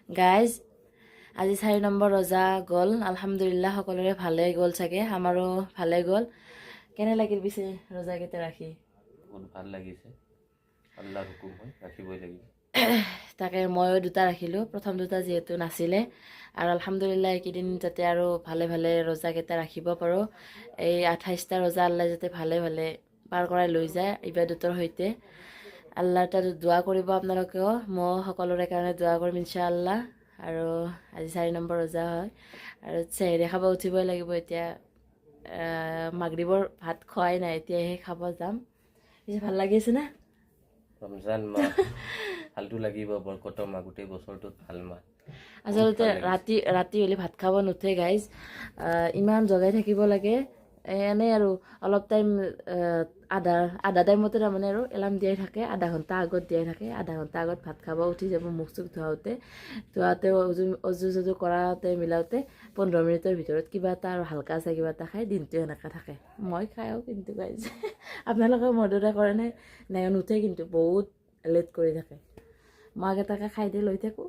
guys আজি 4 number ৰোজা গ'ল আলহামদুলিল্লাহ সকলোৰে ভালে গ'ল চাগে আমাৰো ভালে গ'ল কেনে লাগিল পিছে ৰোজাকেইটা ৰাখি বহুত ভাল লাগিছে আল্লাহৰ হুকুম হয় ৰাখিবই লাগিব তাকে ময়ো দুটা ৰাখিলোঁ প্ৰথম দুটা যিহেতু নাছিলে আৰু আলহামদুলিল্লাহ এইকেইদিন যাতে আৰু ভালে ভালে ৰোজাকেইটা ৰাখিব পাৰোঁ এই 28টা ৰোজা আল্লাহ যাতে ভালে ভালে পাৰ কৰাই লৈ যায় ইবাদতৰ সৈতে আল্লাহৰ তাত দোৱা কৰিব আপোনালোকেও মই সকলোৰে কাৰণে দোৱা কৰিম ইনশাআল্লাহ আৰু আজি 4 নম্বৰ ৰোজা হয় আৰু চেহেৰি খাব উঠিবই লাগিব এতিয়া মাগৰিবৰ ভাত খোৱাই নাই এতিয়াহে খাব যাম পিছে ভাল লাগিছে না ৰমজান মাহ ভালটো লাগিব বৰকতৰ মাহ গোটেই বছৰটোত ভাল মাহ আচলতে ৰাতি হ'লে ভাত খাব নুঠে গাইজ ইমান জগাই থাকিব লাগে এনেই আৰু অলপ টাইম আধা টাইমতে তাৰমানে আৰু এলাৰ্ম দিয়াই থাকে আধা ঘণ্টা আগত দিয়াই থাকে আধা ঘণ্টা আগত ভাত খাব উঠি যাব মুখ চুখ ধুৱাওঁতে অজু চজু কৰাওঁতে মিলাওঁতে 15 মিনিটৰ ভিতৰত কিবা এটা আৰু হালকা আছে কিবা এটা খাই দিনটো এনেকৈ থাকে মই খাওঁ কিন্তু গাইজ আপোনালোকে মোৰ দৰে কৰে নাই নুঠে কিন্তু বহুত লেট কৰি থাকে মাক এটাকে খাই দি লৈ থাকোঁ